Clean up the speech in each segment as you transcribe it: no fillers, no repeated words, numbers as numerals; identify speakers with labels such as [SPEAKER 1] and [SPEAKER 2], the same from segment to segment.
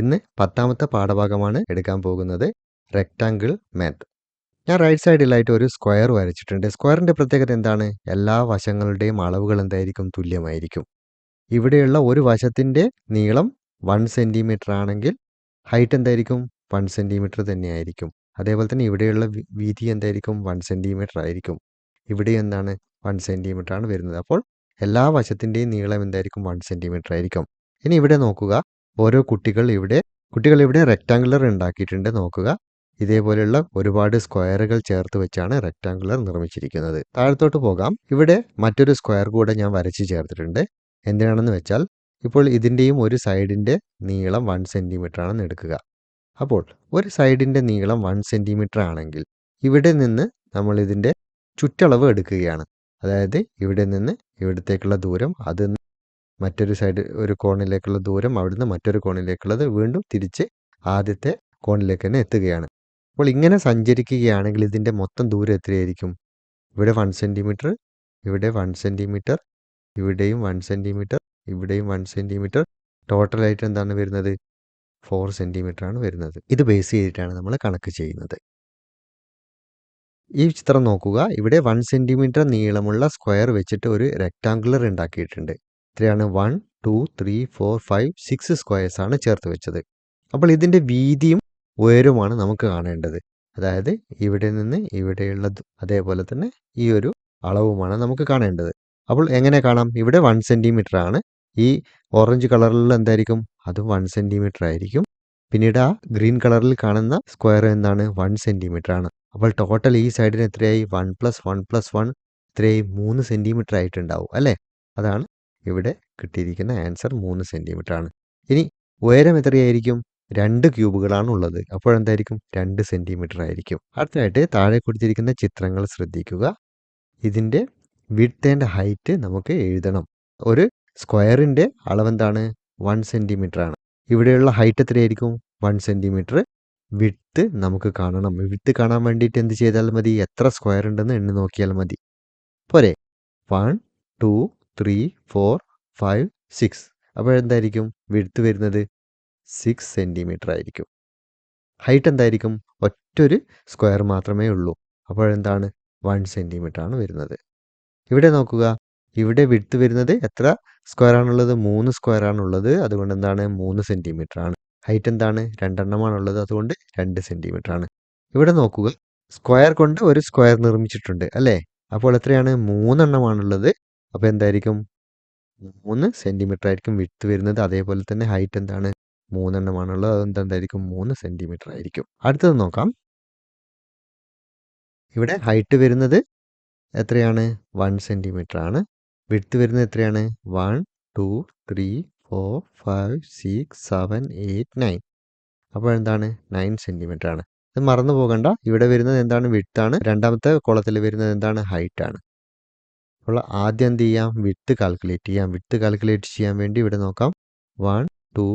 [SPEAKER 1] ഇന്ന് 10ാമത്തെ പാഠഭാഗമാണ് എടുക്കാൻ പോകുന്നത്. Rectangle math. ഞാൻ റൈറ്റ് സൈഡിലായിട്ട് ഒരു സ്ക്വയർ വരച്ചിട്ടുണ്ട്. സ്ക്വയറിൻ്റെ പ്രത്യേകത എന്താണ്? എല്ലാ വശങ്ങളുടെയും അളവുകൾ എന്തായിരിക്കും? തുല്യമായിരിക്കും. ഇവിടെയുള്ള ഒരു വശത്തിൻ്റെ നീളം 1 സെൻറ്റിമീറ്റർ ആണെങ്കിൽ ഹൈറ്റ് എന്തായിരിക്കും? 1 സെൻറ്റിമീറ്റർ തന്നെയായിരിക്കും. അതേപോലെ തന്നെ ഇവിടെയുള്ള വീതി എന്തായിരിക്കും? 1 സെൻറ്റിമീറ്റർ ആയിരിക്കും. ഇവിടെ എന്താണ്? 1 സെൻറ്റിമീറ്റർ ആണ് വരുന്നത്. അപ്പോൾ എല്ലാ വശത്തിൻ്റെയും നീളം എന്തായിരിക്കും? 1 സെൻറ്റിമീറ്റർ ആയിരിക്കും. ഇനി ഇവിടെ നോക്കുക, ഓരോ കുട്ടികൾ ഇവിടെ റെക്റ്റാങ്കുലർ ഉണ്ടാക്കിയിട്ടുണ്ട്. നോക്കുക, ഇതേപോലെയുള്ള ഒരുപാട് സ്ക്വയറുകൾ ചേർത്ത് വെച്ചാണ് റെക്റ്റാങ്കുലർ നിർമ്മിച്ചിരിക്കുന്നത്. താഴത്തോട്ട് പോകാം. ഇവിടെ മറ്റൊരു സ്ക്വയർ കൂടെ ഞാൻ വരച്ച് ചേർത്തിട്ടുണ്ട്. എന്തിനാണെന്ന് വെച്ചാൽ, ഇപ്പോൾ ഇതിൻ്റെയും ഒരു സൈഡിൻ്റെ നീളം 1 സെൻറ്റിമീറ്റർ ആണെന്ന് എടുക്കുക. അപ്പോൾ ഒരു സൈഡിൻ്റെ നീളം 1 സെൻറ്റിമീറ്റർ ആണെങ്കിൽ ഇവിടെ നിന്ന് നമ്മൾ ഇതിൻ്റെ ചുറ്റളവ് എടുക്കുകയാണ്. അതായത് ഇവിടെ നിന്ന് ഇവിടത്തേക്കുള്ള ദൂരം, അത് മറ്റൊരു സൈഡ് ഒരു കോണിലേക്കുള്ള ദൂരം, അവിടുന്ന് മറ്റൊരു കോണിലേക്കുള്ളത്, വീണ്ടും തിരിച്ച് ആദ്യത്തെ കോണിലേക്ക് തന്നെ എത്തുകയാണ്. അപ്പോൾ ഇങ്ങനെ സഞ്ചരിക്കുകയാണെങ്കിൽ ഇതിൻ്റെ മൊത്തം ദൂരം എത്രയായിരിക്കും? ഇവിടെ 1 സെൻറ്റിമീറ്റർ, ഇവിടെ 1 സെൻറ്റിമീറ്റർ, ഇവിടെയും 1 സെൻറ്റിമീറ്റർ, ഇവിടെയും 1 സെൻറ്റിമീറ്റർ. ടോട്ടലായിട്ട് എന്താണ് വരുന്നത്? 4 സെൻറ്റിമീറ്റർ ആണ് വരുന്നത്. ഇത് ബേസ് ചെയ്തിട്ടാണ് നമ്മൾ കണക്ക് ചെയ്യുന്നത്. ഈ ചിത്രം നോക്കുക. ഇവിടെ 1 സെൻറ്റിമീറ്റർ നീളമുള്ള സ്ക്വയർ വെച്ചിട്ട് ഒരു റെക്റ്റാങ്കുലർ ഉണ്ടാക്കിയിട്ടുണ്ട്. എത്രയാണ്? 1 2 3 4 5 6 സ്ക്വയേഴ്സ് ആണ് ചേർത്ത് വെച്ചത്. അപ്പോൾ ഇതിൻ്റെ വീതിയും ഉയരവുമാണ് നമുക്ക് കാണേണ്ടത്. അതായത് ഇവിടെ നിന്ന് ഇവിടെയുള്ള അതേപോലെ തന്നെ ഈ ഒരു അളവുമാണ് നമുക്ക് കാണേണ്ടത്. അപ്പോൾ എങ്ങനെ കാണാം? ഇവിടെ 1 സെൻറ്റിമീറ്റർ ആണ്. ഈ ഓറഞ്ച് കളറിലുള്ള എന്തായിരിക്കും? അതും 1 സെൻറ്റിമീറ്റർ ആയിരിക്കും. പിന്നീട് ആ ഗ്രീൻ കളറിൽ കാണുന്ന സ്ക്വയർ എന്താണ്? 1 സെൻറ്റിമീറ്റർ ആണ്. അപ്പോൾ ടോട്ടൽ ഈ സൈഡിന് എത്രയായി? 1 + 1 + 1 എത്രയായി? 3 സെൻറ്റിമീറ്റർ ആയിട്ടുണ്ടാവും അല്ലേ? അതാണ് ഇവിടെ കിട്ടിയിരിക്കുന്ന ആൻസർ. 3 സെൻറ്റിമീറ്റർ ആണ്. ഇനി ഉയരം എത്രയായിരിക്കും? 2 ക്യൂബുകളാണ് ഉള്ളത്. അപ്പോഴെന്തായിരിക്കും? 2 സെൻറ്റിമീറ്റർ ആയിരിക്കും. അടുത്തതായിട്ട് താഴെ കൊടുത്തിരിക്കുന്ന ചിത്രങ്ങൾ ശ്രദ്ധിക്കുക. ഇതിൻ്റെ വിഡ്ത്ത് ആൻഡ് ഹൈറ്റ് നമുക്ക് എഴുതണം. ഒരു സ്ക്വയറിൻ്റെ അളവെന്താണ്? 1 സെൻറ്റിമീറ്റർ ആണ്. ഇവിടെയുള്ള ഹൈറ്റ് എത്രയായിരിക്കും? 1 സെൻറ്റിമീറ്റർ. വിഡ്ത്ത് നമുക്ക് കാണണം. വിഡ്ത്ത് കാണാൻ വേണ്ടിയിട്ട് എന്ത് ചെയ്താൽ മതി? എത്ര സ്ക്വയർ ഉണ്ടെന്ന് എണ്ണി നോക്കിയാൽ മതി. പോരെ? 1 2 3 4 5 6. അപ്പോഴെന്തായിരിക്കും വിഡ്ത്ത് വരുന്നത്? 6 സെൻറ്റിമീറ്റർ ആയിരിക്കും. ഹൈറ്റ് എന്തായിരിക്കും? ഒറ്റൊരു സ്ക്വയർ മാത്രമേ ഉള്ളൂ. അപ്പോഴെന്താണ്? 1 സെൻറ്റിമീറ്റർ ആണ് വരുന്നത്. ഇവിടെ നോക്കുക, ഇവിടെ വിഡ്ത്ത് വരുന്നത് എത്ര സ്ക്വയർ ആണുള്ളത്? 3 സ്ക്വയർ ആണുള്ളത്. അതുകൊണ്ട് എന്താണ്? 3 സെൻറ്റിമീറ്റർ ആണ്. ഹൈറ്റ് എന്താണ്? 2 എണ്ണമാണുള്ളത്. അതുകൊണ്ട് 2 സെൻറ്റിമീറ്റർ ആണ്. ഇവിടെ നോക്കുക, സ്ക്വയർ കൊണ്ട് ഒരു സ്ക്വയർ നിർമ്മിച്ചിട്ടുണ്ട് അല്ലേ? അപ്പോൾ എത്രയാണ്? 3 എണ്ണമാണുള്ളത്. അപ്പോൾ എന്തായിരിക്കും? 3 സെൻറ്റിമീറ്റർ ആയിരിക്കും വിഡ്ത്ത് വരുന്നത്. അതേപോലെ തന്നെ ഹൈറ്റ് എന്താണ്? 3 എണ്ണമാണുള്ളത്. അതുകൊണ്ട് എന്തായിരിക്കും? 3 സെൻറ്റിമീറ്റർ ആയിരിക്കും. അടുത്തത് നോക്കാം. ഇവിടെ ഹൈറ്റ് വരുന്നത് എത്രയാണ്? 1 സെൻറ്റിമീറ്റർ ആണ്. വിഡ്ത്ത് വരുന്നത് എത്രയാണ്? 1 2 3 4 5 6 7 8 9. അപ്പോൾ എന്താണ്? 9 സെൻറ്റിമീറ്റർ ആണ്. ഇത് മറന്നു പോകണ്ട. ഇവിടെ വരുന്നത് എന്താണ്? വിഡ്ത്ത് ആണ്. രണ്ടാമത്തെ കോളത്തിൽ വരുന്നത് എന്താണ്? ഹൈറ്റ് ആണ്. അപ്പോൾ ആദ്യം എന്ത് ചെയ്യാം? വിഡ്ത്ത് കാൽക്കുലേറ്റ് ചെയ്യാം. വിഡ്ത്ത് കാൽക്കുലേറ്റ് ചെയ്യാൻ വേണ്ടി ഇവിടെ നോക്കാം. 1 2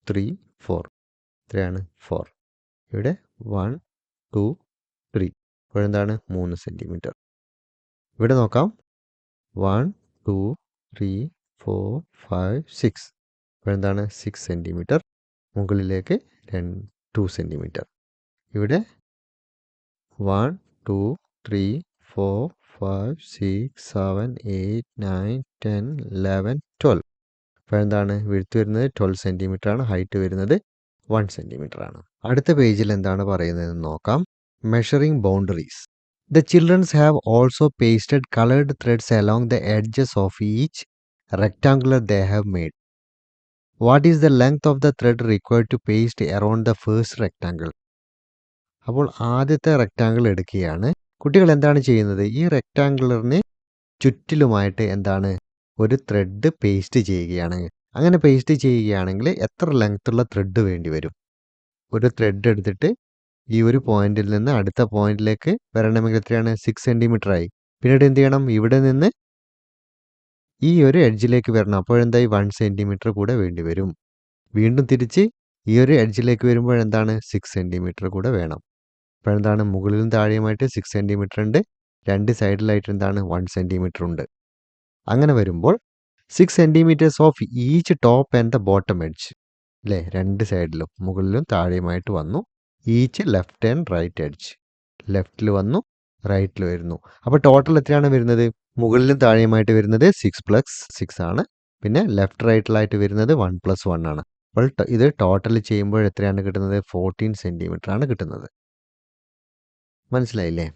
[SPEAKER 1] 3 4. എത്രയാണ്? 4. ഇവിടെ 1 2 3. അപ്പോഴെന്താണ്? 3 സെൻറ്റിമീറ്റർ. ഇവിടെ നോക്കാം. 1 2 3 4 5 6. അപ്പോഴെന്താണ്? 6 സെൻറ്റിമീറ്റർ. മുകളിലേക്ക് 2 സെൻറ്റിമീറ്റർ. ഇവിടെ 1 2 3 4 5 6 7 8 9 10 11 12. അപ്പോഴെന്താണ്? വിഡ്ത്ത് വരുന്നത് 12 സെൻറ്റിമീറ്റർ ആണ്. ഹൈറ്റ് വരുന്നത് 1 സെൻറ്റിമീറ്റർ ആണ്. അടുത്ത പേജിൽ എന്താണ് പറയുന്നതെന്ന് നോക്കാം. Measuring boundaries. The children have also pasted colored threads along the edges of each rectangle they have made. What is the length of the thread required to paste around the first rectangle? അപ്പോൾ ആദ്യത്തെ rectangle എടുക്കുകയാണ്. കുട്ടികൾ എന്താണ് ചെയ്യുന്നത്? ഈ റെക്റ്റാങ്കിളിന് ചുറ്റിലുമായിട്ട് എന്താണ്? ഒരു thread paste ചെയ്യുകയാണ്. അങ്ങനെ പേസ്റ്റ് ചെയ്യുകയാണെങ്കിൽ എത്ര ലെങ്ത്തുള്ള ത്രെഡ് വേണ്ടി വരും? ഒരു ത്രെഡ് എടുത്തിട്ട് ഈ ഒരു പോയിന്റിൽ നിന്ന് അടുത്ത പോയിന്റിലേക്ക് വരണമെങ്കിൽ എത്രയാണ്? 6 സെൻറ്റിമീറ്റർ ആയി. പിന്നീട് എന്ത് ചെയ്യണം? ഇവിടെ നിന്ന് ഈ ഒരു എഡ്ജിലേക്ക് വരണം. അപ്പോഴെന്തായി? 1 സെൻറ്റിമീറ്റർ കൂടെ വേണ്ടി വരും. വീണ്ടും തിരിച്ച് ഈ ഒരു എഡ്ജിലേക്ക് വരുമ്പോൾ എന്താണ്? 6 സെൻറ്റിമീറ്റർ കൂടെ വേണം. അപ്പോഴെന്താണ്? മുകളിലും താഴെയുമായിട്ട് 6 സെൻറ്റിമീറ്റർ ഉണ്ട്. 2 സൈഡിലായിട്ട് എന്താണ്? 1 സെൻറ്റിമീറ്റർ ഉണ്ട്. അങ്ങനെ വരുമ്പോൾ 6 centimetres of each top and the bottom edge. അല്ലേ? 2 സൈഡിലും മുകളിലും താഴെയുമായിട്ട് വന്നു. Each left and right edge. ലെഫ്റ്റിൽ വന്നു, റൈറ്റിൽ വരുന്നു. അപ്പോൾ ടോട്ടൽ എത്രയാണ് വരുന്നത്? മുകളിലും താഴെയുമായിട്ട് വരുന്നത് 6+6 ആണ്. പിന്നെ ലെഫ്റ്റ് റൈറ്റിലായിട്ട് വരുന്നത് 1+1 ആണ്. അപ്പോൾ ഇത് ടോട്ടൽ ചെയ്യുമ്പോൾ എത്രയാണ് കിട്ടുന്നത്? 14 സെൻറ്റിമീറ്റർ ആണ് കിട്ടുന്നത്. മനസ്സിലായില്ലേ?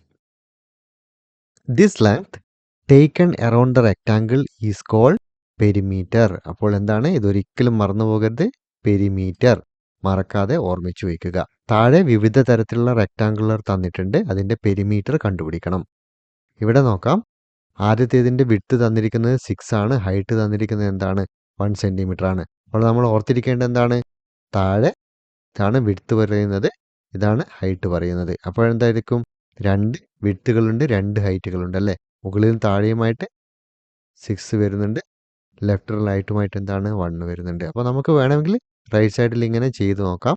[SPEAKER 1] This length taken around the rectangle is called perimeter. അപ്പോൾ എന്താണ്? ഇതൊരിക്കലും മറന്നു പോകരുത്. പെരിമീറ്റർ. മറക്കാതെ ഓർമ്മിച്ചു വയ്ക്കുക. താഴെ വിവിധ തരത്തിലുള്ള റെക്ടാങ്കുലർ തന്നിട്ടുണ്ട്. അതിൻ്റെ പെരിമീറ്റർ കണ്ടുപിടിക്കണം. ഇവിടെ നോക്കാം. ആദ്യത്തേതിൻ്റെ വിഡ്ത്ത് തന്നിരിക്കുന്നത് 6 ആണ്. ഹൈറ്റ് തന്നിരിക്കുന്നത് എന്താണ്? 1 സെൻറ്റിമീറ്റർ ആണ്. അപ്പോൾ നമ്മൾ ഓർത്തിരിക്കേണ്ടത് എന്താണ്? താഴെ ഇതാണ് വിഡ്ത്ത് പറയുന്നത്, ഇതാണ് ഹൈറ്റ് പറയുന്നത്. അപ്പോഴെന്തായിരിക്കും? 2 വിഡ്ത്തുകളുണ്ട്, 2 ഹൈറ്റുകളുണ്ട് അല്ലേ? മുകളിലും താഴെയുമായിട്ട് 6 വരുന്നുണ്ട്, ലെഫ്റ്റ് റൈറ്റുമായിട്ട് എന്താണ്? 1 വരുന്നുണ്ട്. അപ്പോൾ നമുക്ക് വേണമെങ്കിൽ റൈറ്റ് സൈഡിൽ ഇങ്ങനെ ചെയ്ത് നോക്കാം.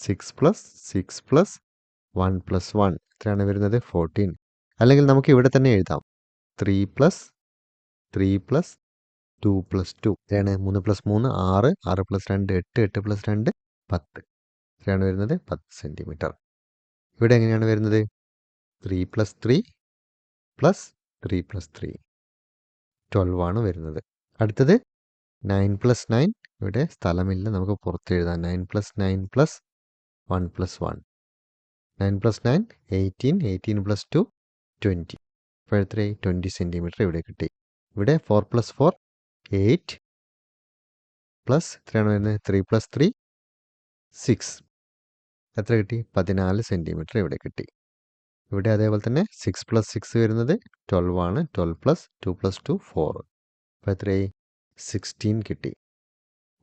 [SPEAKER 1] 6+6+1+1 എത്രയാണ് വരുന്നത്? 14. അല്ലെങ്കിൽ നമുക്ക് ഇവിടെ തന്നെ എഴുതാം. 3+3+2+2 എത്രയാണ്? 3+3 6, 6+2 8, 8+2 10 എത്രയാണ് വരുന്നത്? 10 സെൻറ്റിമീറ്റർ. ഇവിടെ എങ്ങനെയാണ് വരുന്നത്? 3+3+3+3 12 ആണ് വരുന്നത്. അടുത്തത് 9+9. ഇവിടെ സ്ഥലമില്ല, നമുക്ക് പുറത്ത് എഴുതാം. 9+9+1+1 9+9 18, 18+2 20. അപ്പോൾ എത്രയായി? 20 സെൻറ്റിമീറ്റർ ഇവിടെ കിട്ടി. ഇവിടെ 4+4 8 പ്ലസ് എത്രയാണ് വരുന്നത്? 3+3 6 എത്ര കിട്ടി? 14 സെൻറ്റിമീറ്റർ ഇവിടെ കിട്ടി. ഇവിടെ അതേപോലെ തന്നെ 6+6 വരുന്നത് 12 ആണ്. 12+2+2 4. അപ്പോൾ എത്രയായി? 16 കിട്ടി.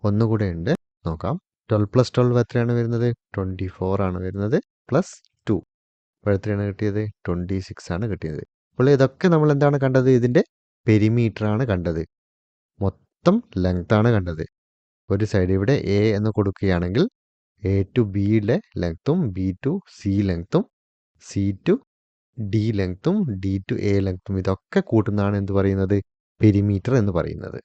[SPEAKER 1] ഒന്നുകൂടെ ഉണ്ട്, നോക്കാം. 12+12 എത്രയാണ് വരുന്നത്? 24 ആണ് വരുന്നത്. +2 അപ്പോൾ എത്രയാണ് കിട്ടിയത്? 26 ആണ് കിട്ടിയത്. അപ്പോൾ ഇതൊക്കെ നമ്മൾ എന്താണ് കണ്ടത്? ഇതിൻ്റെ പെരിമീറ്റർ ആണ് കണ്ടത്. മൊത്തം ലെങ്ത് ആണ് കണ്ടത്. ഒരു സൈഡ് ഇവിടെ എ എന്ന് കൊടുക്കുകയാണെങ്കിൽ എ ടു ബിയുടെ ലെങ്ത്തും ബി ടു സി ലെങ്ത്തും സി ടു ഡി ലെങ്ത്തും ഡി ടു എ ലെങ്ത്തും ഇതൊക്കെ കൂട്ടുന്നതാണ് എന്ത് പറയുന്നത്? പെരിമീറ്റർ എന്ന് പറയുന്നത്.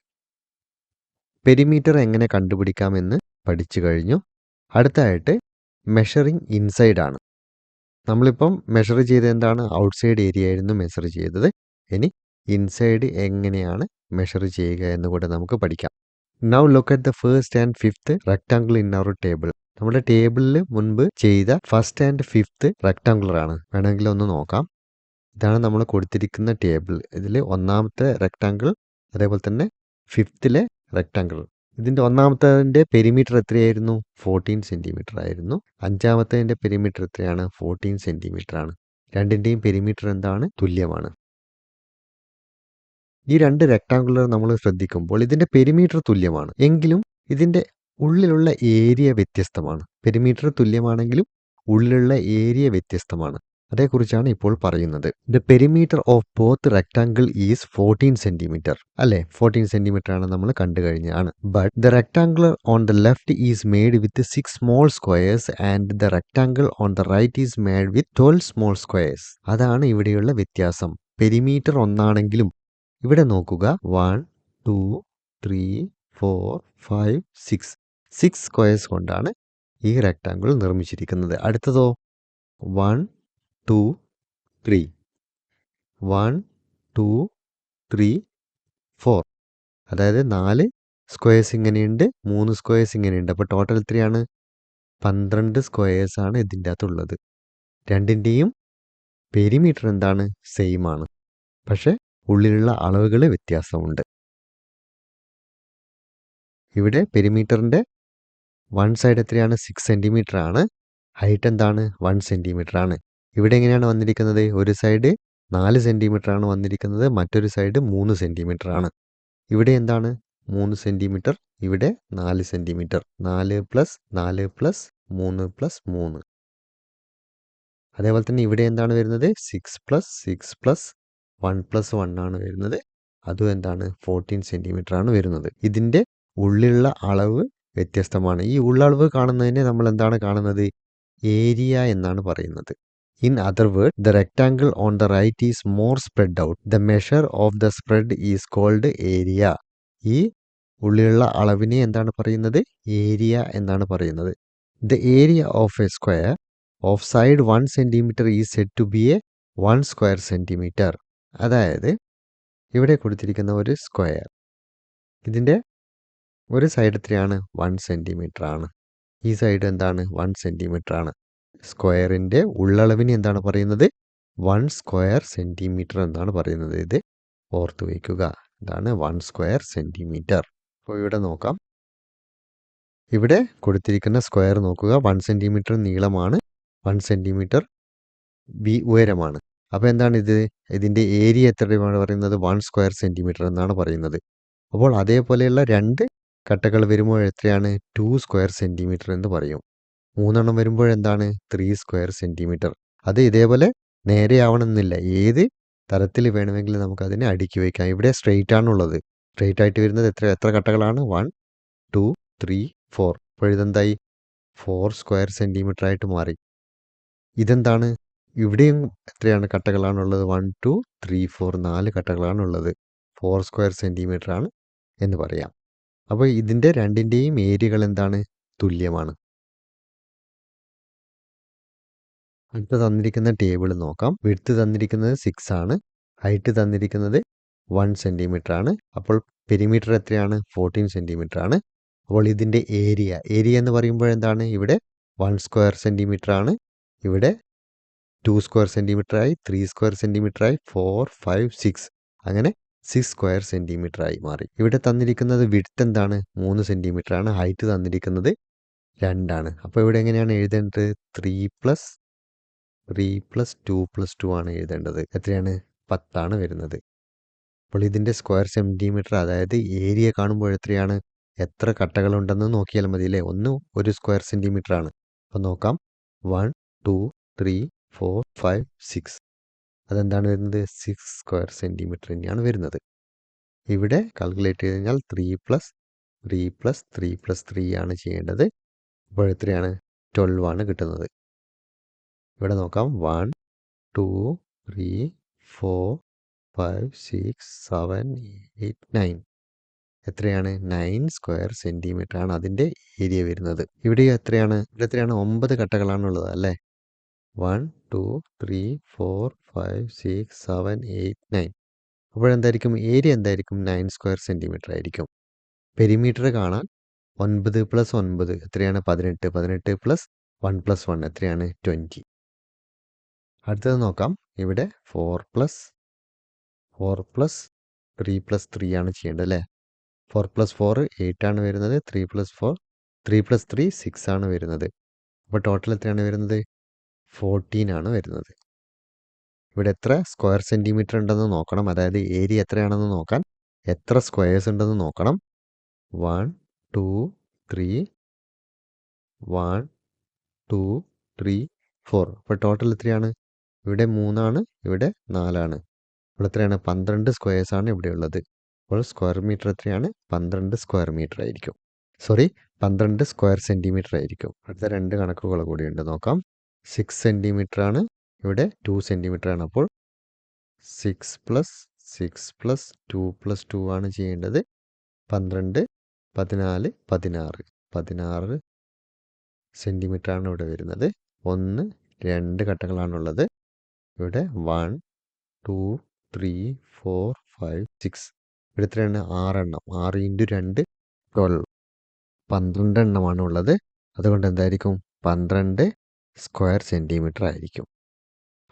[SPEAKER 1] പെരിമീറ്റർ എങ്ങനെ കണ്ടുപിടിക്കാമെന്ന് പഠിച്ചു കഴിഞ്ഞു. അടുത്തായിട്ട് മെഷറിങ് ഇൻസൈഡ് ആണ്. നമ്മളിപ്പം മെഷർ ചെയ്ത് എന്താണ്? ഔട്ട്സൈഡ് ഏരിയ ആയിരുന്നു മെഷർ ചെയ്തത്. ഇനി ഇൻസൈഡ് എങ്ങനെയാണ് മെഷർ ചെയ്യുക എന്ന് കൂടെ നമുക്ക് പഠിക്കാം. Now look at the first and fifth rectangle in our table. നമ്മുടെ ടേബിളിൽ മുൻപ് ചെയ്ത ഫസ്റ്റ് ആൻഡ് ഫിഫ്ത്ത് റെക്ടാങ്കുലർ ആണ്. വേണമെങ്കിൽ ഒന്ന് നോക്കാം. ഇതാണ് നമ്മൾ കൊടുത്തിരിക്കുന്ന ടേബിൾ. ഇതിൽ ഒന്നാമത്തെ റെക്ടാങ്കിൾ, അതേപോലെ തന്നെ ഫിഫ്ത്തിലെ റെക്ടാങ്കിൾ. ഇതിൻ്റെ ഒന്നാമത്തതിൻ്റെ പെരിമീറ്റർ എത്രയായിരുന്നു? 14 സെൻറ്റിമീറ്റർ ആയിരുന്നു. അഞ്ചാമത്തതിൻ്റെ പെരിമീറ്റർ എത്രയാണ്? 14 സെൻറ്റിമീറ്റർ ആണ്. രണ്ടിൻ്റെയും പെരിമീറ്റർ എന്താണ്? തുല്യമാണ്. ഈ 2 റെക്ടാങ്കുലർ നമ്മൾ ശ്രദ്ധിക്കുമ്പോൾ ഇതിൻ്റെ പെരിമീറ്റർ തുല്യമാണ്, എങ്കിലും ഇതിൻ്റെ ഉള്ളിലുള്ള ഏരിയ വ്യത്യസ്തമാണ്. പെരിമീറ്റർ തുല്യമാണെങ്കിലും ഉള്ളിലുള്ള ഏരിയ വ്യത്യസ്തമാണ്. അതേക്കുറിച്ചാണ് ഇപ്പോൾ പറയുന്നത്. The perimeter of both rectangle is 14 centimetre അല്ലേ? 14 സെൻറ്റിമീറ്റർ ആണ് നമ്മൾ കണ്ടു കഴിഞ്ഞാണ്. But the rectangular on the left is made with 6 small squares and the rectangle on the right is made with 12 small squares. അതാണ് ഇവിടെയുള്ള വ്യത്യാസം. പെരിമീറ്റർ ഒന്നാണെങ്കിലും ഇവിടെ നോക്കുക. 1 2 3 4 5 6 സ്ക്വയേഴ്സ് കൊണ്ടാണ് ഈ റെക്ടാങ്കിൾ നിർമ്മിച്ചിരിക്കുന്നത്. അടുത്തതോ 1 2 3 1 2 3 4 അതായത് 4 സ്ക്വയേഴ്സ് ഇങ്ങനെയുണ്ട്, 3 സ്ക്വയേഴ്സ് ഇങ്ങനെയുണ്ട്. അപ്പോൾ ടോട്ടൽ എത്രയാണ്? 12 സ്ക്വയേഴ്സ് ആണ് ഇതിൻ്റെ അകത്തുള്ളത്. രണ്ടിൻ്റെയും പെരിമീറ്റർ എന്താണ്? സെയിം ആണ്, പക്ഷേ ഉള്ളിലുള്ള അളവുകൾ വ്യത്യാസമുണ്ട്. ഇവിടെ പെരിമീറ്ററിൻ്റെ വൺ സൈഡ് എത്രയാണ്? 6 സെൻറ്റിമീറ്റർ ആണ്. ഹൈറ്റ് എന്താണ്? 1 സെൻറ്റിമീറ്റർ ആണ്. ഇവിടെ എങ്ങനെയാണ് വന്നിരിക്കുന്നത്? ഒരു സൈഡ് 4 സെൻറ്റിമീറ്റർ ആണ് വന്നിരിക്കുന്നത്, മറ്റൊരു സൈഡ് 3 സെൻറ്റിമീറ്റർ ആണ്. ഇവിടെ എന്താണ്? 3 സെൻറ്റിമീറ്റർ, ഇവിടെ 4 സെൻറ്റിമീറ്റർ. 4+4+3+3. അതേപോലെ തന്നെ ഇവിടെ എന്താണ് വരുന്നത്? 6+6+1+1 ആണ് വരുന്നത്. അതും എന്താണ്? 14 സെൻറ്റിമീറ്റർ ആണ് വരുന്നത്. ഇതിൻ്റെ ഉള്ളിലുള്ള അളവ് വ്യത്യസ്തമാണ്. ഈ ഉള്ളളവ് കാണുന്നതിനെ നമ്മൾ എന്താണ് കാണുന്നത്? ഏരിയ എന്നാണ് പറയുന്നത്. In other word, the rectangle on the right is more spread out. The measure of the spread is called area. ഈ ഉള്ളിലുള്ള അളവിനെ എന്താണ് പറയുന്നത്? ഏരിയ എന്നാണ് പറയുന്നത്. The area of a square of side 1 centimetre is said to be a 1 square centimetre. അതായത് ഇവിടെ കൊടുത്തിരിക്കുന്ന ഒരു സ്ക്വയർ, ഇതിൻ്റെ ഒരു സൈഡ് എത്രയാണ്? 1 സെൻറ്റിമീറ്റർ ആണ്. ഈ സൈഡ് എന്താണ്? 1 സെൻറ്റിമീറ്റർ ആണ്. സ്ക്വയറിൻ്റെ ഉള്ളളവിന് എന്താണ് പറയുന്നത്? 1 സ്ക്വയർ സെൻറ്റിമീറ്റർ എന്നാണ് പറയുന്നത്. ഇത് ഓർത്ത് വയ്ക്കുക. ഇതാണ് 1 സ്ക്വയർ സെൻറ്റിമീറ്റർ. അപ്പോൾ ഇവിടെ നോക്കാം. ഇവിടെ കൊടുത്തിരിക്കുന്ന സ്ക്വയർ നോക്കുക. 1 സെൻറ്റിമീറ്റർ നീളമാണ്, 1 സെൻറ്റിമീറ്റർ ഉയരമാണ്. അപ്പോൾ എന്താണ് ഇത്? ഇതിൻ്റെ ഏരിയ എത്രയാണ് പറയുന്നത്? 1 സ്ക്വയർ സെൻറ്റിമീറ്റർ എന്നാണ് പറയുന്നത്. അപ്പോൾ അതേപോലെയുള്ള 2 കട്ടകൾ വരുമ്പോൾ എത്രയാണ്? 2 സ്ക്വയർ സെൻറ്റിമീറ്റർ എന്ന് പറയും. 3 വരുമ്പോൾ എന്താണ്? 3 സ്ക്വയർ സെൻറ്റിമീറ്റർ. അത് ഇതേപോലെ നേരെ ആവണമെന്നില്ല. ഏത് തരത്തിൽ വേണമെങ്കിലും നമുക്കതിനെ അടുക്കി വയ്ക്കാം. ഇവിടെ സ്ട്രെയിറ്റ് ആണുള്ളത്. സ്ട്രെയിറ്റ് ആയിട്ട് വരുന്നത് എത്ര കട്ടകളാണ്? 1 2 3 4. അപ്പോൾ ഇതെന്തായി? 4 സ്ക്വയർ സെൻറ്റിമീറ്റർ ആയിട്ട് മാറി. ഇതെന്താണ്? ഇവിടെയും എത്രയാണ് കട്ടകളാണുള്ളത്? 1 2 3 4 4 കട്ടകളാണുള്ളത്. 4 സ്ക്വയർ സെൻറ്റിമീറ്റർ ആണ് എന്ന് പറയാം. അപ്പോൾ ഇതിൻ്റെ രണ്ടിൻ്റെയും ഏരിയകൾ എന്താണ്? തുല്യമാണ്. അടുത്ത തന്നിരിക്കുന്ന ടേബിൾ നോക്കാം. വിഡ്ത്ത് തന്നിരിക്കുന്നത് 6 ആണ്. ഹൈറ്റ് തന്നിരിക്കുന്നത് 1 സെൻറ്റിമീറ്റർ ആണ്. അപ്പോൾ പെരിമീറ്റർ എത്രയാണ്? 14 സെൻറ്റിമീറ്റർ ആണ്. അപ്പോൾ ഇതിൻ്റെ ഏരിയ എന്ന് പറയുമ്പോൾ എന്താണ്? ഇവിടെ 1 സ്ക്വയർ സെൻറ്റിമീറ്റർ ആണ്. ഇവിടെ 2 സ്ക്വയർ സെൻറ്റിമീറ്റർ ആയി, 3 സ്ക്വയർ സെൻറ്റിമീറ്റർ ആയി, 4 5 6 അങ്ങനെ 6 സ്ക്വയർ സെൻറ്റിമീറ്റർ ആയി മാറി. ഇവിടെ തന്നിരിക്കുന്നത് വിഡ്ത്ത് എന്താണ്? 3 സെൻറ്റിമീറ്റർ ആണ്. ഹൈറ്റ് തന്നിരിക്കുന്നത് 2 ആണ്. അപ്പോൾ ഇവിടെ എങ്ങനെയാണ് എഴുതേണ്ടത്? 3 + 2 + 2 ആണ് എഴുതേണ്ടത്. എത്രയാണ്? 10 ആണ് വരുന്നത്. അപ്പോൾ ഇതിൻ്റെ സ്ക്വയർ സെൻറ്റിമീറ്റർ, അതായത് ഏരിയ കാണുമ്പോൾ എത്രയാണ്? എത്ര കട്ടകളുണ്ടെന്ന് നോക്കിയാൽ മതി അല്ലേ? ഒരു സ്ക്വയർ സെൻറ്റിമീറ്റർ ആണ്. അപ്പോൾ നോക്കാം. 1 2 3 4 5 6. അതെന്താണ് വരുന്നത്? 6 സ്ക്വയർ സെൻറ്റിമീറ്റർ തന്നെയാണ് വരുന്നത്. ഇവിടെ കാൽക്കുലേറ്റ് ചെയ്ത് കഴിഞ്ഞാൽ 3 + 3 + 3 ആണ് ചെയ്യേണ്ടത്. അപ്പോൾ എത്രയാണ്? 12 ആണ് കിട്ടുന്നത്. ഇവിടെ നോക്കാം. 1 2 3 4 5 6 7 8 9. എത്രയാണ്? 9 സ്ക്വയർ സെൻറ്റിമീറ്റർ ആണ് അതിൻ്റെ ഏരിയ വരുന്നത്. ഇവിടെ എത്രയാണ്? 9 കട്ടകളാണുള്ളത് അല്ലേ? 1 2 3 4 5 6 7 8 9. അപ്പോഴെന്തായിരിക്കും? ഏരിയ എന്തായിരിക്കും? 9 സ്ക്വയർ സെൻറ്റിമീറ്റർ ആയിരിക്കും. പെരിമീറ്റർ കാണാൻ 9 + 9 എത്രയാണ്? 18. 18 + 1 + 1 എത്രയാണ്? 20. അടുത്തത് നോക്കാം. ഇവിടെ 4 + 3 + 3 ആണ് ചെയ്യേണ്ടത് അല്ലേ? 4 + 4 8 ആണ് വരുന്നത്. 3 + 4 3 + 3 6 ആണ് വരുന്നത്. അപ്പോൾ ടോട്ടൽ എത്രയാണ് വരുന്നത്? 14 ആണ് വരുന്നത്. ഇവിടെ എത്ര സ്ക്വയർ സെൻറ്റിമീറ്റർ ഉണ്ടെന്ന് നോക്കണം. അതായത് ഏരിയ എത്രയാണെന്ന് നോക്കാൻ എത്ര സ്ക്വയേഴ്സ് ഉണ്ടെന്ന് നോക്കണം. 1 2 3 1 2 3 4. അപ്പോൾ ടോട്ടൽ എത്രയാണ്? ഇവിടെ 3 ആണ്, ഇവിടെ 4 ആണ്. അപ്പോൾ എത്രയാണ്? 12 സ്ക്വയേഴ്സ് ആണ് ഇവിടെ ഉള്ളത്. അപ്പോൾ സ്ക്വയർ മീറ്റർ എത്രയാണ്? 12 സ്ക്വയർ മീറ്റർ ആയിരിക്കും. 12 സ്ക്വയർ സെൻറ്റിമീറ്റർ ആയിരിക്കും. അടുത്ത 2 കണക്കുകൾ കൂടിയുണ്ട് നോക്കാം. 6 സെൻറ്റിമീറ്റർ ആണ്, ഇവിടെ 2 സെൻറ്റിമീറ്റർ ആണ്. അപ്പോൾ 6 + 6 + 2 + 2 ആണ് ചെയ്യേണ്ടത്. 12 14 16 16 സെൻറ്റിമീറ്റർ ആണ് ഇവിടെ വരുന്നത്. 1 2 കട്ടകളാണുള്ളത്. ഇവിടെ 1 2 3 4 5 6. ഇവിടെ എത്രയാണ്? 6 എണ്ണം. 6 × 2 12. 12 എണ്ണമാണ് ഉള്ളത്. അതുകൊണ്ട് എന്തായിരിക്കും? 12 സ്ക്വയർ സെൻറ്റിമീറ്റർ ആയിരിക്കും.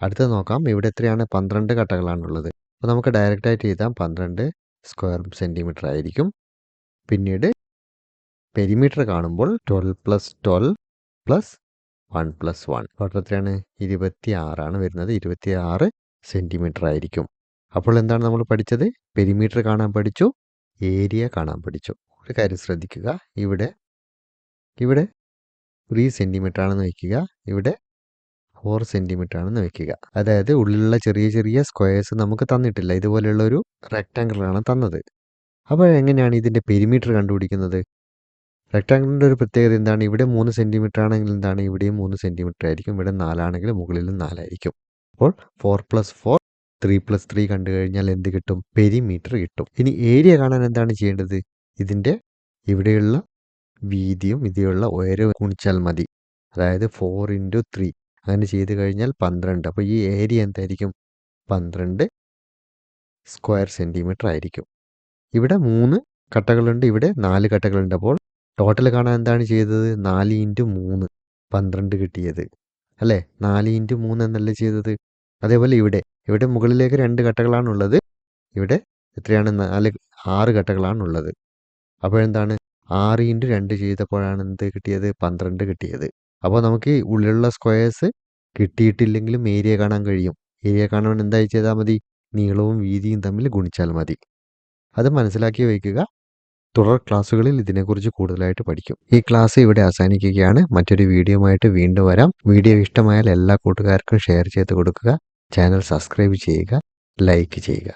[SPEAKER 1] അടുത്തത് നോക്കാം. ഇവിടെ എത്രയാണ്? 12 കട്ടകളാണുള്ളത്. അപ്പോൾ നമുക്ക് ഡയറക്റ്റായിട്ട് എഴുതാം. 12 സ്ക്വയർ സെൻറ്റിമീറ്റർ ആയിരിക്കും. പിന്നീട് പെരിമീറ്റർ കാണുമ്പോൾ 12 + 12 + 1 + 1. ടോട്ടൽ എത്രയാണ്? 26 ആണ് വരുന്നത്. 26 സെൻറ്റിമീറ്റർ ആയിരിക്കും. അപ്പോൾ എന്താണ് നമ്മൾ പഠിച്ചത്? പെരിമീറ്റർ കാണാൻ പഠിച്ചു, ഏരിയ കാണാൻ പഠിച്ചു. ഒരു കാര്യം ശ്രദ്ധിക്കുക. ഇവിടെ 3 സെൻറ്റിമീറ്റർ ആണെന്ന് വയ്ക്കുക. ഇവിടെ 4 സെൻറ്റിമീറ്റർ ആണെന്ന് വയ്ക്കുക. അതായത് ഉള്ളിലുള്ള ചെറിയ ചെറിയ സ്ക്വയേഴ്സ് നമുക്ക് തന്നിട്ടില്ല. ഇതുപോലെയുള്ള ഒരു റെക്റ്റാങ്കിളാണ് തന്നത്. അപ്പോൾ എങ്ങനെയാണ് ഇതിൻ്റെ പെരിമീറ്റർ കണ്ടുപിടിക്കുന്നത്? റെക്റ്റാങ്കിളിൻ്റെ ഒരു പ്രത്യേകത എന്താണ്? ഇവിടെ 3 സെൻറ്റിമീറ്റർ ആണെങ്കിൽ എന്താണ്? ഇവിടെയും 3 സെൻറ്റിമീറ്റർ ആയിരിക്കും. ഇവിടെ 4 ആണെങ്കിൽ മുകളിലും 4 ആയിരിക്കും. അപ്പോൾ 4 + 4 3 + 3 കണ്ടു കഴിഞ്ഞാൽ എന്ത് കിട്ടും? പെരിമീറ്റർ കിട്ടും. ഇനി ഏരിയ കാണാൻ എന്താണ് ചെയ്യേണ്ടത്? ഇതിൻ്റെ ഇവിടെയുള്ള വീതിയും ഇതിലുള്ള ഉയരവും ഗുണിച്ചാൽ മതി. അതായത് 4 × 3 അങ്ങനെ ചെയ്ത് കഴിഞ്ഞാൽ 12. അപ്പോൾ ഈ ഏരിയ എന്തായിരിക്കും? 12 സ്ക്വയർ സെൻറ്റിമീറ്റർ ആയിരിക്കും. ഇവിടെ 3 കട്ടകളുണ്ട്, ഇവിടെ 4 കട്ടകളുണ്ട്. അപ്പോൾ ടോട്ടൽ കാണാൻ എന്താണ് ചെയ്തത്? 4 × 3 12 കിട്ടിയത് അല്ലേ? 4 × 3 എന്നല്ലേ ചെയ്തത്? അതേപോലെ ഇവിടെ മുകളിലേക്ക് 2 കട്ടകളാണുള്ളത്. ഇവിടെ എത്രയാണ്? 6 കട്ടകളാണുള്ളത്. അപ്പോഴെന്താണ്? 6 × 2 ചെയ്തപ്പോഴാണ് എന്ത് കിട്ടിയത്? 12 കിട്ടിയത്. അപ്പോൾ നമുക്ക് ഈ ഉള്ളിലുള്ള സ്ക്വയേഴ്സ് കിട്ടിയിട്ടില്ലെങ്കിലും ഏരിയ കാണാൻ കഴിയും. ഏരിയ കാണാൻ എന്തായി ചെയ്താൽ മതി? നീളവും വീതിയും തമ്മിൽ ഗുണിച്ചാൽ മതി. അത് മനസ്സിലാക്കി വയ്ക്കുക. തുടർ ക്ലാസ്സുകളിൽ ഇതിനെക്കുറിച്ച് കൂടുതലായിട്ട് പഠിക്കും. ഈ ക്ലാസ് ഇവിടെ അവസാനിക്കുകയാണ്. മറ്റൊരു വീഡിയോയുമായിട്ട് വീണ്ടും വരാം. വീഡിയോ ഇഷ്ടമായാൽ എല്ലാ കൂട്ടുകാർക്കും ഷെയർ ചെയ്ത് കൊടുക്കുക. ചാനൽ സബ്സ്ക്രൈബ് ചെയ്യുക, ലൈക്ക് ചെയ്യുക.